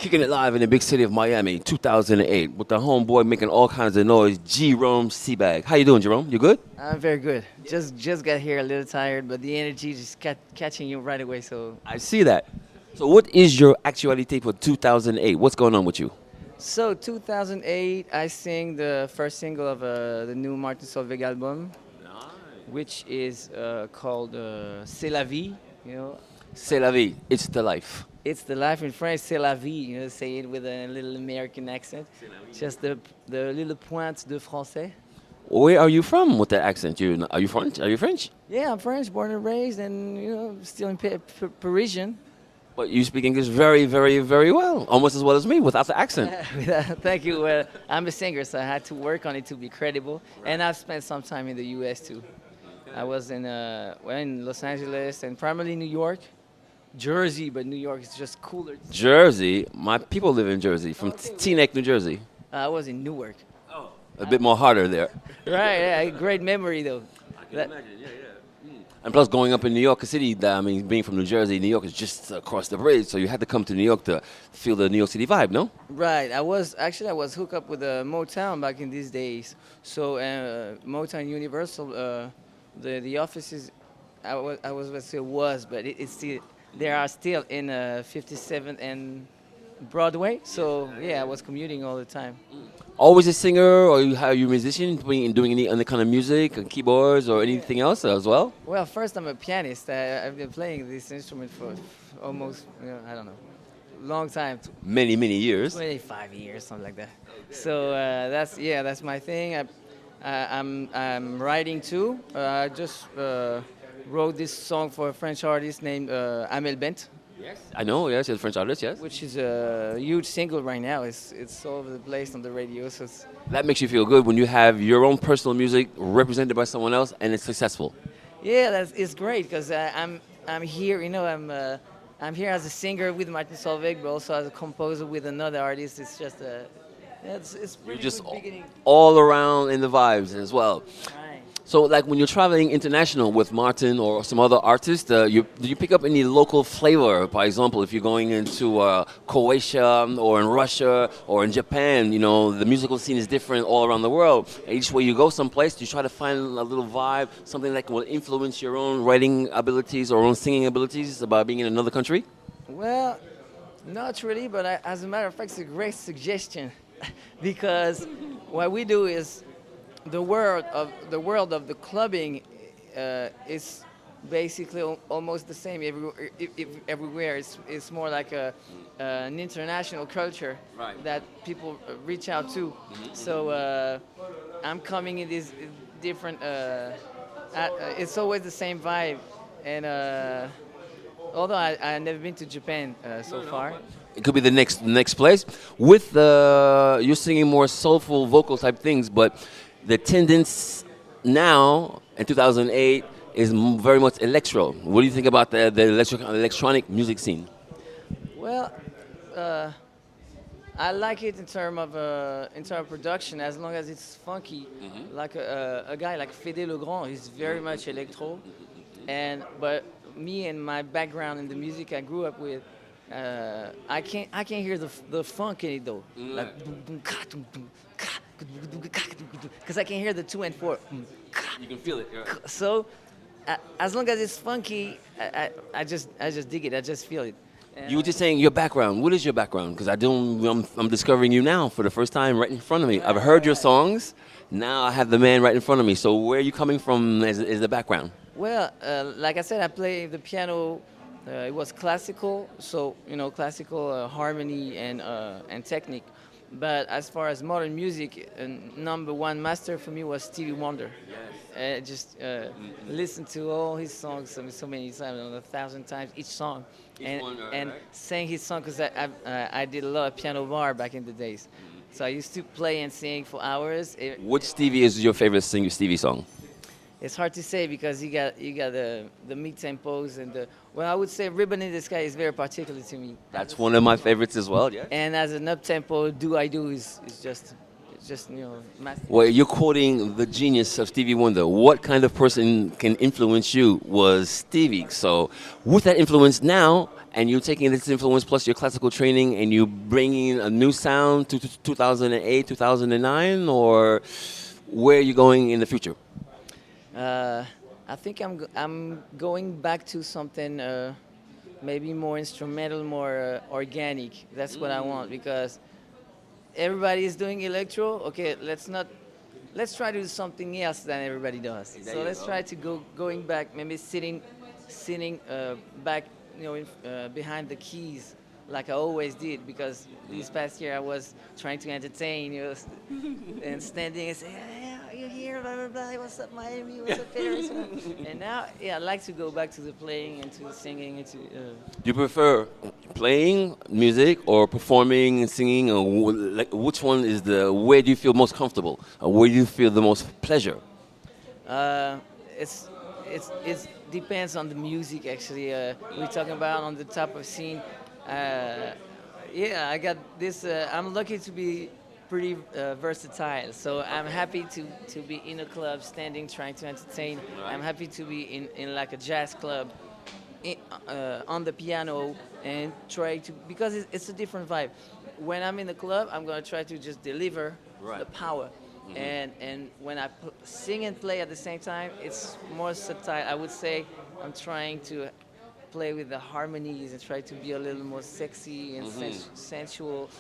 Kicking it live in the big city of Miami, 2008, with the homeboy making all kinds of noise, Jerome Sebag. How you doing, Jerome? You good? I'm very good. Just got here a little tired, but the energy just catching you right away. So I see that. So what is your actuality for 2008? What's going on with you? 2008, I sing the first single of the new Martin Solveig album, which is called C'est la vie. You know, C'est la vie. It's the life. it's the life in French. C'est la vie. You know, say it with a little American accent. Just the little pointe de français. Where are you from with that accent? Are you French? Are you French? Yeah, I'm French, born and raised, and still in Parisian. But you speak English very, very, very well. Almost as well as me without the accent. Thank you. I'm a singer, so I had to work on it to be credible. And I've spent some time in the U.S. too. I was in Los Angeles and primarily New York, Jersey, but New York is just cooler. Jersey. My people live in Jersey, from Teaneck, New Jersey. I was in Newark. A bit more harder there. Right, yeah, great memory though. I can imagine, yeah. And plus, going up in New York City, I mean, being from New Jersey, New York is just across the bridge, so you had to come to New York to feel the New York City vibe, no? Right. I was hooked up with Motown back in these days. So Motown Universal, the offices, I was still was, but it's still they are still in 57th and Broadway. So yeah, I was commuting all the time. Always a singer, or are you a musician, doing any other kind of music, keyboards, or anything else as well? Well, first I'm a pianist. I've been playing this instrument for almost, I don't know, long time. Many, many years. 25 years, something like that. So that's my thing. I'm writing too. I just wrote this song for a French artist named Amel Bent. Yes. I know, yes, he's a French artist, yes. Which is a huge single right now. It's all over the place on the radio. So that makes you feel good when you have your own personal music represented by someone else and it's successful. Yeah, it's great because I'm here. I'm here as a singer with Martin Solveig, but also as a composer with another artist. It's just it's really You're just good beginning. all around in the vibes as well. Right. So, like when you're traveling international with Martin or some other artist, do you pick up any local flavor? For example, if you're going into Croatia or in Russia or in Japan, the musical scene is different all around the world. Each way you go someplace, you try to find a little vibe, something that will influence your own writing abilities or own singing abilities about being in another country? Well, not really, but as a matter of fact, it's a great suggestion because what we do is the world of the clubbing is basically almost the same everywhere. It's more like an international culture that people reach out to. So I'm coming in these different. It's always the same vibe, and although I've never been to Japan so far. It could be the next place. With you're singing more soulful vocal type things, but the tendance now in 2008 is very much electro. What do you think about the electronic music scene? Well, I like it in terms of production, as long as it's funky. Mm-hmm. Like a guy like Fede Legrand, he's very much electro, but me and my background in the music I grew up with, I can't hear the funk in it though. Like because I can hear the 2 and 4. You can feel it. Yeah. So as long as it's funky, I just dig it. I just feel it. You were just saying your background. What is your background? Because I'm discovering you now for the first time right in front of me. I've heard your songs. Now I have the man right in front of me. So where are you coming from is the background? Well, like I said, I play the piano. It was classical, so classical harmony and technique. But as far as modern music, number one master for me was Stevie Wonder. Yes. Just listen to all his songs so many times, 1,000 times each song, and sang his song because I did a lot of piano bar back in the days. So I used to play and sing for hours. Which Stevie is your favorite Stevie song? It's hard to say because you got the mid tempos and I would say Ribbon in the Sky is very particular to me. That's one of my favorites as well, yeah. And as an up tempo, Do I Do is just just master. Well, you're quoting the genius of Stevie Wonder. What kind of person can influence you was Stevie. So, with that influence now, and you taking this influence plus your classical training, and you bringing a new sound to 2008, 2009, or where are you going in the future? Uh, I think I'm going back to something maybe more instrumental, more organic. That's what I want because everybody is doing electro. Okay, let's try to do something else than everybody does. There So you let's go. try to going back, maybe sitting back, behind the keys like I always did because this past year I was trying to entertain, and standing and say, yeah, you here, blah blah blah. What's up, Miami? What's up, Paris? And now, yeah, I like to go back to the playing and to the singing and to. Do you prefer playing music or performing and singing, or like which one is the? Where do you feel most comfortable? Or where do you feel the most pleasure? Uh, it's it's depends on the music actually. We're talking about on the top of scene. Uh, yeah, I got this. I'm lucky to be pretty versatile, so I'm happy to be in a club, standing, trying to entertain. I'm happy to be in like a jazz club, in, on the piano and try to because it's a different vibe. When I'm in the club, I'm gonna try to just deliver the Right. power, and when I sing and play at the same time, it's more subtle. I would say I'm trying to play with the harmonies and try to be a little more sexy and sensual.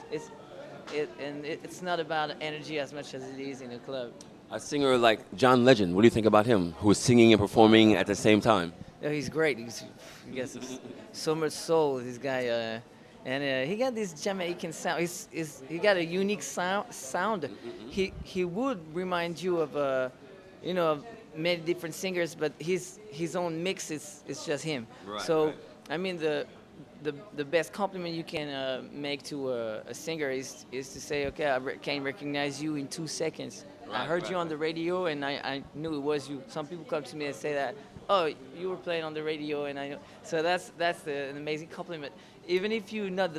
It's not about energy as much as it is in a club. A singer like John Legend, what do you think about him, who is singing and performing at the same time? No, he's great. He gets so much soul. This guy, and he got this Jamaican sound. He got a unique sound. He would remind you of of many different singers, but his own mix is just him. Right, So right. I mean the best compliment you can make to a singer is to say, okay, can recognize you in 2 seconds. I Right, heard right, you on right. the radio and I knew it was you. Some people come to me and say that, oh, you were playing on the radio, and I know. So that's an amazing compliment. Even if you're not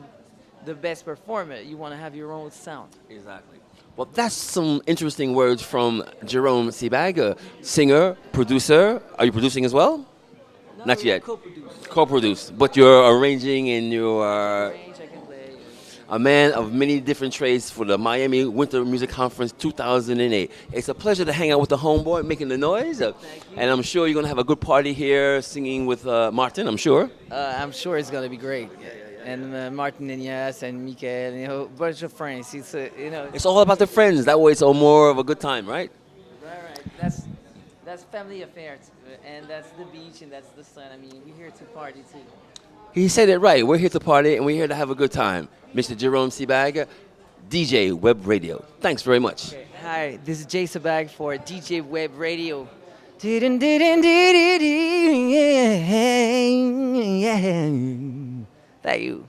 the best performer, you want to have your own sound. Exactly. Well, that's some interesting words from Jerome Sebag, a singer, producer. Are you producing as well? No, Not we yet. co-produce. Co-produce, but you're arranging and you I are can arrange, I can play. a man of many different trades for the Miami Winter Music Conference 2008. It's a pleasure to hang out with the homeboy making the noise. Thank you. And I'm sure you're going to have a good party here singing with Martin, I'm sure. I'm sure it's gonna be great. And Martin and Yas and Mikael, a bunch of friends. It's all about the friends. That way it's all more of a good time, right? Right. That's family affairs, and that's the beach and that's the sun. I mean, we're here to party too. He said it right. We're here to party and we're here to have a good time. Mr. Jerome Sebag, DJ Web Radio. Thanks very much. Okay. Hi, this is J Sebag for DJ Web Radio. Thank you.